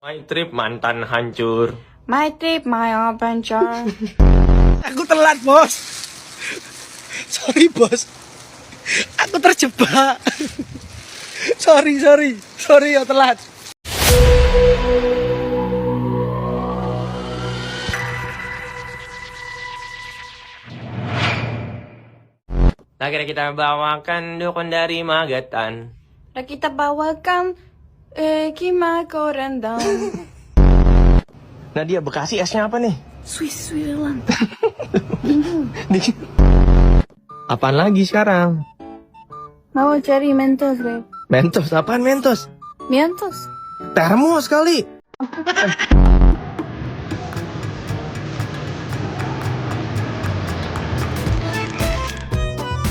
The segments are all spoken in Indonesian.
My trip mantan hancur. My trip, my adventure. Aku telat, bos. Sorry, bos. Aku terjebak. Sorry ya telat. Akhirnya kita bawakan dukun dari Magetan. Dan kita bawakan Kima rendang. Nadia, Bekasi esnya apa nih? Switzerland. Apaan lagi sekarang? Mau cari Mentos, Beb. Mentos, apaan Mentos? Mentos. Termos kali.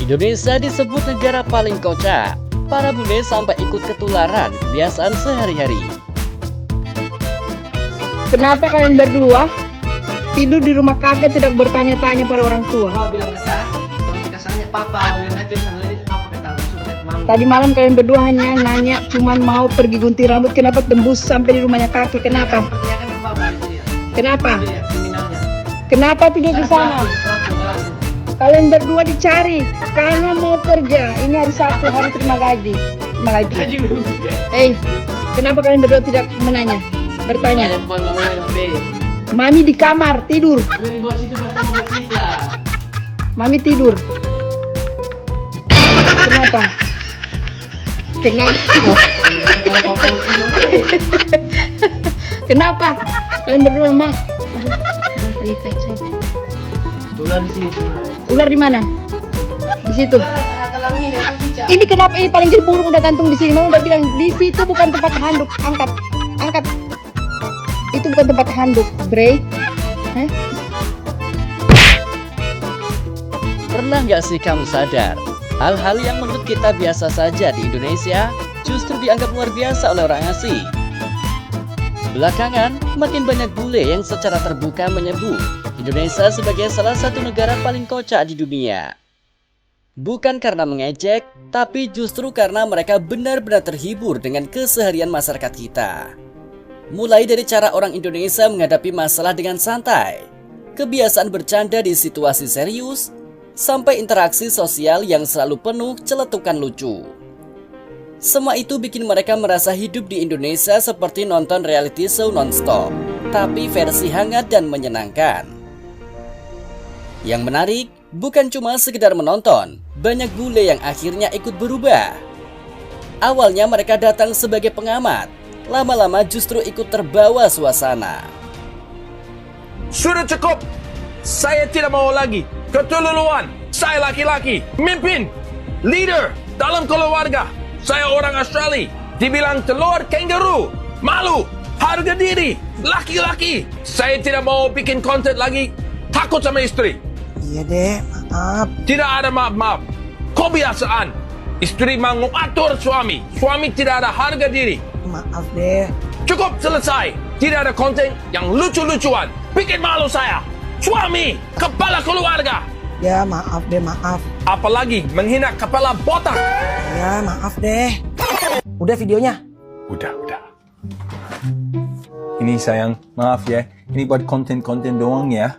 Indonesia disebut negara paling kocak. Para bule sampai ikut ketularan kebiasaan sehari-hari. Kenapa kalian berdua tidur di rumah kakek tidak bertanya-tanya pada orang tua? Tadi malam kalian berdua hanya nanya cuman mau pergi gunting rambut, kenapa tembus sampai di rumahnya kakek? Kenapa? Kenapa? Kenapa tidak di sana? Kalian berdua dicari karena mau kerja. Ini hari Sabtu, hari terima gaji. Kenapa kalian berdua tidak bertanya? Mami di kamar tidur. Mami tidur. Kenapa? Kenapa? Kalian berdua mah? Ular di mana? Di situ. Ini kenapa ini paling burung udah gantung di sini? Mama udah bilang di situ bukan tempat handuk. Angkat. Itu bukan tempat handuk. Break. Pernah nggak sih kamu sadar? Hal-hal yang menurut kita biasa saja di Indonesia justru dianggap luar biasa oleh orang asing. Belakangan, makin banyak bule yang secara terbuka menyebut Indonesia sebagai salah satu negara paling kocak di dunia. Bukan karena mengejek, tapi justru karena mereka benar-benar terhibur dengan keseharian masyarakat kita. Mulai dari cara orang Indonesia menghadapi masalah dengan santai, kebiasaan bercanda di situasi serius, sampai interaksi sosial yang selalu penuh celetukan lucu. Semua itu bikin mereka merasa hidup di Indonesia seperti nonton reality show non-stop, tapi versi hangat dan menyenangkan. Yang menarik, bukan cuma sekedar menonton, banyak bule yang akhirnya ikut berubah. Awalnya mereka datang sebagai pengamat, lama-lama justru ikut terbawa suasana. Sudah cukup. Saya tidak mau lagi ketuluan. Saya laki-laki, pemimpin, leader dalam keluarga. Saya orang Australia. Dibilang telur kangaroo, malu, harga diri, laki-laki. Saya tidak mau bikin konten lagi. Takut sama istri. Iya deh, maaf. Tidak ada maaf-maaf. Kebiasaan. Istri mengatur suami. Suami tidak ada harga diri. Maaf deh. Cukup, selesai. Tidak ada konten yang lucu-lucuan. Bikin malu saya. Suami, kepala keluarga. Ya maaf deh, maaf. Apalagi menghina kepala botak. Ya maaf deh. Udah videonya? Udah. Ini sayang, maaf ya. Ini buat konten-konten doang ya.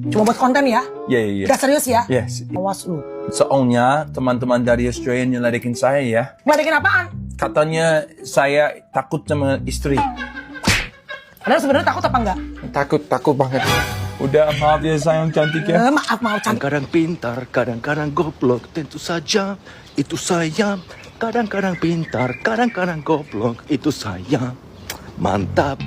Cuma buat konten ya? Ya. Udah serius ya? Yes. Awas lu. Soalnya teman-teman dari Australia nyeledekin saya ya. Ngeledekin apaan? Katanya saya takut sama istri. Padahal sebenarnya takut apa enggak? Takut banget. Udah, maaf ya sayang cantik ya. Maaf cantik. Kadang-kadang pintar, kadang-kadang goblok, tentu saja itu saya. Kadang-kadang pintar, kadang-kadang goblok, itu saya. Mantap.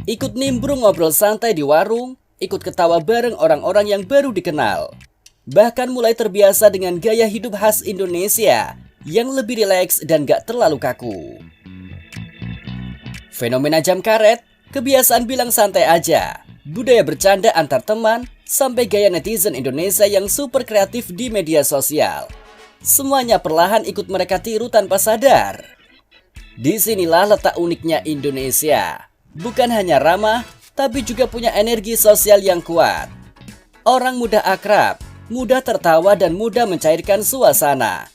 Ikut nimbrung ngobrol santai di warung, ikut ketawa bareng orang-orang yang baru dikenal. Bahkan mulai terbiasa dengan gaya hidup khas Indonesia yang lebih rileks dan gak terlalu kaku. Fenomena jam karet, kebiasaan bilang santai aja, budaya bercanda antar teman, sampai gaya netizen Indonesia yang super kreatif di media sosial. Semuanya perlahan ikut mereka tiru tanpa sadar. Disinilah letak uniknya Indonesia. Bukan hanya ramah, tapi juga punya energi sosial yang kuat. Orang mudah akrab, mudah tertawa dan mudah mencairkan suasana.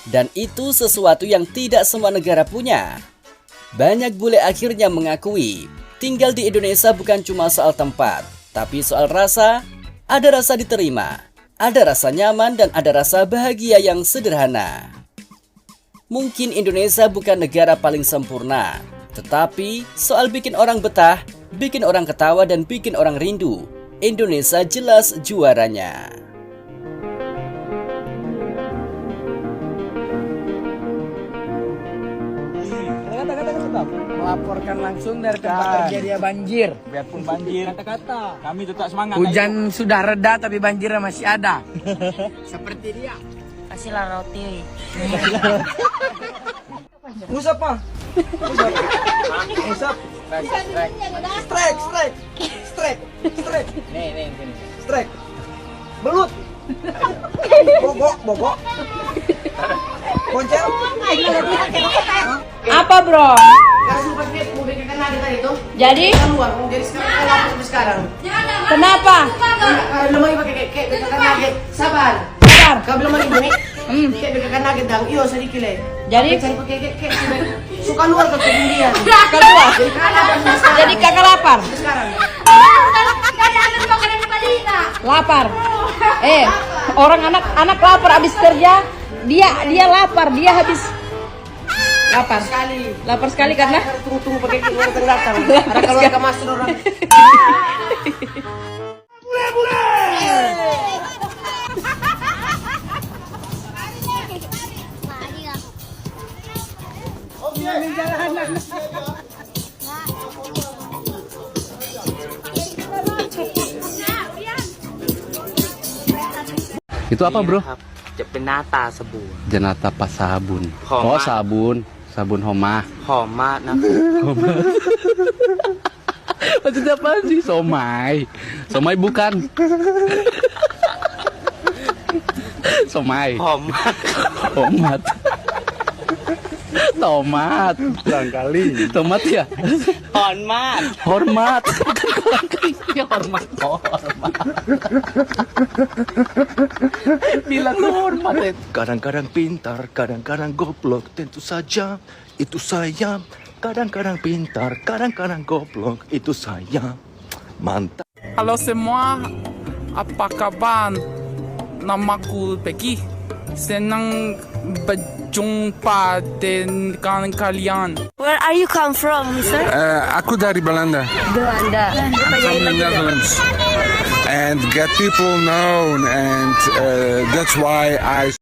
Dan itu sesuatu yang tidak semua negara punya. Banyak bule akhirnya mengakui, tinggal di Indonesia bukan cuma soal tempat, tapi soal rasa. Ada rasa diterima, ada rasa nyaman, dan ada rasa bahagia yang sederhana. Mungkin Indonesia bukan negara paling sempurna, tetapi soal bikin orang betah, bikin orang ketawa, dan bikin orang rindu, Indonesia jelas juaranya. Melaporkan langsung dari tempat terjadi banjir. Biarpun banjir, Kata-kata. kami tetap semangat. Hujan sudah reda tapi banjirnya masih ada. Seperti dia. Kasihlah roti. Usap pak. Usap. Strike. Nih. Strike. Belut. Bogok. Poncel. Apa bro? Jadi? Sekarang. Kenapa? Belum lagi pakai kayak bekakan nugget. Sabar. Kau belum lagi bunyi. Kayak bekakan nugget dang. Iyo sedikit le. Jadi? Cari pakai kayak suka luar ke kemudian. Keluar. Jadi kakak lapar. Sekarang. Lapar. Orang anak lapar habis kerja. Dia lapar. Dia habis lapar. Lapar sekali karena Tunggu pakai keluar datang. Ada keluar ke masuk orang. Itu apa bro? จะเป็นหน้าตาสบู่ Janata pasabun. Homa. Oh sabun, sabun homa. หอมมากนะ Maksudnya apa sih? Somai. Somai bukan. Somai. หอมมาก Tomat. Tomat. Barangkali. Tomat ya? หอมมาก Hormat. Ya hormat. Hormat. Bilang lu hormat ya. Kadang-kadang pintar, kadang-kadang goblok, tentu saja itu saya. Kadang-kadang pintar, kadang-kadang goblok, itu saya. Mantap. Halo semua, apa kabar? Namaku Peggy. Senang berjumpa dengan kalian. Where are you come from, mister? Aku dari Belanda. Belanda. From the Netherlands. And get people known, and that's why I